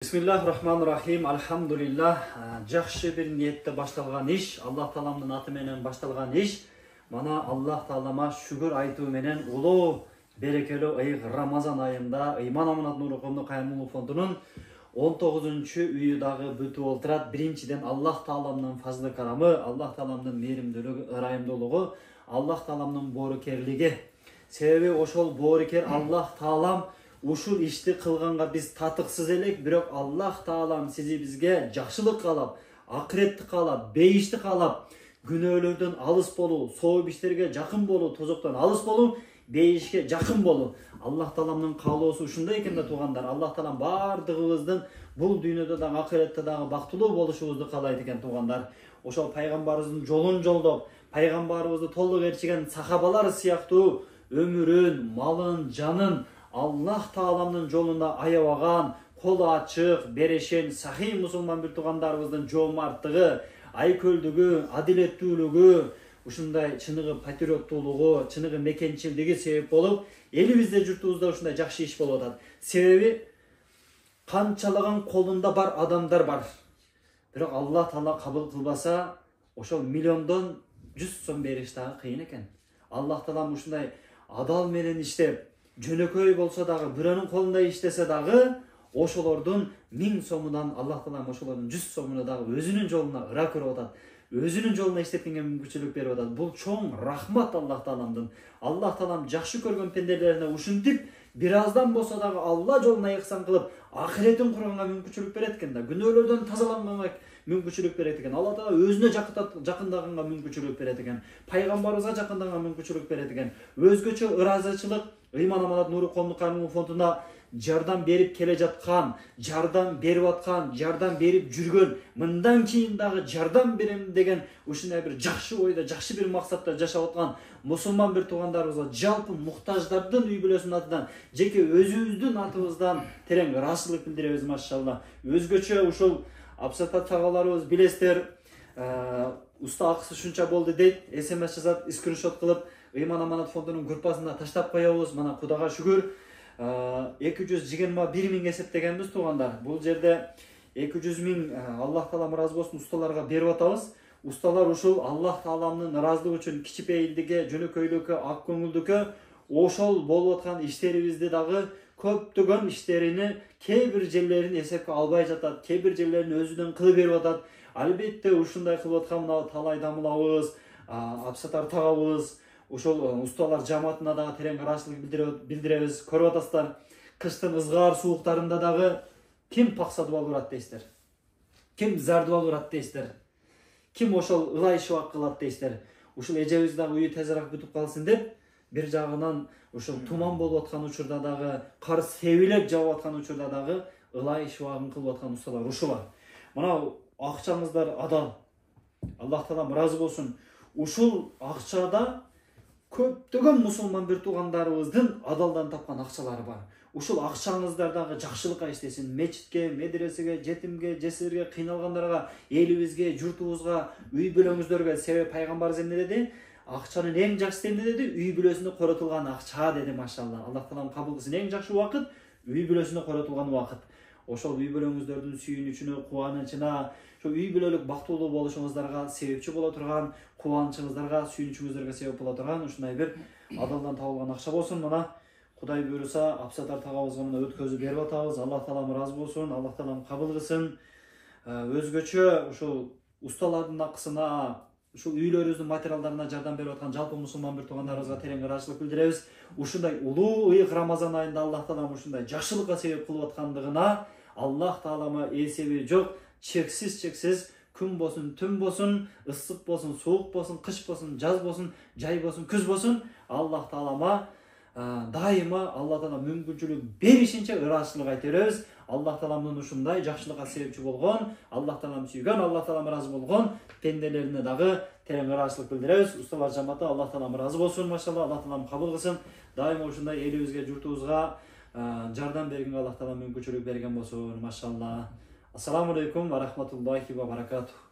Bismillahirrahmanirrahim. Alhamdulillah. Жақшы bir niyette baştalgan iş, Allah Taalamdın atı menen baştalgan iş. Mana Allah Taalama şükür aytуу menen ulуу берекелүү айык Рамазан айында Ыйман Аманат Нуру Коомдук Кайрымдуулук фондунун 19-үйү дагы бүтүп олтурат. Биринчиден Аллах Тааламдын фазлы карамы, Аллах Тааламдын мээримдүүлүгү, ырайымдуулугу, Аллах Тааламдын боорукерлиги. Себеби ошол боорукер Аллах Таалам ушул ишти кылганга биз татыксыз элек, бирок Аллах Таалам сизи бизге жакшылык каалап, акыретти каалап, бейишти каалап, күнөөлөрдөн алыс болуу, сооп иштерге жакын болуу, тозоктон алыс болуу, бейишке жакын болуу. Аллах Тааламдын каалоосу ушундай экен да туугандар. Аллах Таалам бардыгыбыздын бул дүйнөдө дагы акыретте дагы бактылуу болушубузду каалайт экен туугандар. Ошол пайгамбарыбыздын жолун жолдоп, пайгамбарыбызды толук ээрчиген сахабалар сыяктуу өмүрүн, малын, жанын Аллах Тааламдын жолунда аябаган, колу ачык, берешен, сахий мусулман бир туугандарыбыздын жоомарттыгы, айкөлдүгү, адилеттүүлүгү, ушундай чыныгы патриоттуулугу, чыныгы мекенчилдиги себеп болуп, элибизде, журтубузда ушундай жакшы иш болуп атат. Себеби канчалаган колунда бар адамдар бар. Бирок Аллах Таала кабыл кылбаса, ошол миллиондон 100 сом бериш дагы кыйын экен. Аллах Таалам ушундай адал менен иштеп, жөнөкөй болсо дагы, бирөөнүн колунда иштесе дагы, ошолордун 1000 сомунан Аллах Таалам ошолордун 100 сомуна дагы өзүнүн жолуна ыра көрүп атат. Өзүнүн жолуна иштеткенге мүмкүнчүлүк берип атат. Бул чоң рахмат Аллах Тааламдын. Аллах Таалам жакшы көргөн пенделерине ушинтип, бир аздан болсо дагы Алла жолуна ыйыксан кылып, акыретин курганга мүмкүнчүлүк берет экен да. Күнөөлөрдөн тазаланганга мүмкүнчүлүк берет экен. Алла Таала өзүнө жакындаганга мүмкүнчүлүк берет экен. Пайгамбарыбызга жакындаганга мүмкүнчүлүк берет экен. Өзгөчө ыраазычылык Ыйман Аманат Нуру Коомдук Кайрымдуулук фондуна жардам берип келе жаткан, жардам берип аткан, жардам берип жүргөн, мындан кийин дагы жардам берем деген ушундай бир жакшы ойдо, жакшы бир максатта жашап аткан мусулман бир туугандарыбызга жалпы муктаждардын үй бүлөсүнүн атынан, жеке өзүбүздүн атыбыздан терең ыраазычылык билдиребиз, машалла. Өзгөчө ушул Абсата тагаларыбыз билесиздер, уста акысы шунча болду дейт, SMS жазат, скриншот кылып Ыйман Аманат фондунун группасына таштап коебуз. Мана Кудайга шүгүр 221 миң эсептегенбиз туугандар. Бул жерде 200 миң Аллах Таалам ыраазы болсун усталарга берип атабыз. Усталар ушул Аллах Тааламдын ыраазылыгы үчүн кичипейилдикке, жөнөкөйлүккө, ак көңүлдүккө ошол болуп аткан иштерибизди дагы көптөгөн иштерини кээ бир жерлерин эсепке албай жатат, кээ бир жерлерин өзүнөн кылып берип атат. Албетте ушундай кылып аткан мына Талай Дамылабыз, Абсатар тагабыз, ошол усталар жамаатына дагы терең ыраазычылык билдиребиз. Көрүп атасыздар, кыштын ызгаар сууктарында дагы ким паксадып алып урат дейсиздер, ким зардып алып урат дейсиздер, ким ошол ылай шыбак кылат дейсиздер. Ушул эжебиз дагы үйү тезирээк бүтүп калсын деп, бир жагынан ушул туман болуп аткан учурда дагы, кар себилеп жаап аткан учурда дагы ылай шыбагын кылып аткан усталар ушулар. Мына акчаңыздар адал. Аллах Таалам ыраазы болсун. Ушул акчада көптөгөн мусулман бир туугандарыбыздын адалдан тапкан акчалары бар. Ушул акчаңыздар дагы жакшылыкка иштесин. Мечитке, медресеге, жетимге, жесирге, кыйналгандарга, элибизге, журтубузга, үй бүлөңүздөргө. Себеби пайгамбарыбыз эмне деди? Акчанын эң жакшысы эмне деди? Үй бүлөсүндө коротулган акча деди, машалла. Аллах Таалам кабыл кылсын. Эң жакшы убакыт үй бүлөсүндө коротулган убакыт. Ошол үй бүлөңүздөрдүн сүйүнүчүнө, кубанычына, ошо үй бүлөлүк бактылуу болушуңуздарга себепчи боло турган, кубанычыңыздарга, сүйүнүчүңүздөргө себеп боло турган ушундай бир адалдан табылган акча болсун. Мына Кудай буйруса Абсатар тагабызга мына өткөзүп берип атабыз. Аллах Таалам ыраазы болсун, Аллах Таалам кабыл кылсын. Өзгөчө ушул усталардын акысына, ушул үйлөрүбүздүн материалдарына жардам берип аткан жалпы мусулман бир туугандарыбызга терең ыраазычылык билдиребиз. Ушундай улуу ыйык Рамазан айында Аллах Таалам ушундай жакшылыкка себеп кылып аткандыгына Аллах Таалама эсеби жок, чексиз күн болсун, түн болсун, ысык болсун, суук болсун, кыш болсун, жаз болсун, жай болсун, күз болсун, Аллах Таалама дайыма Аллах Таала мүмкүнчүлүк беришинче ыраазычылык айта беребиз. Аллах Тааламдын ушундай жакшылыкка себепчи болгон, Аллах Таалам сүйгөн, Аллах Таалам ыраазы болгон пенделерине дагы терең ыраазычылык билдиребиз. Усталар жамааты Аллах Таалам ыраазы болсун, машалла. Аллах Таалам кабыл кылсын. Дайыма ушундай элибизге, журтубузга жардам бергенге Аллах Таалам мүмкүнчүлүк берген болсун, машалла. Ассаламу алейкум ва рахматуллахи ва баракатух.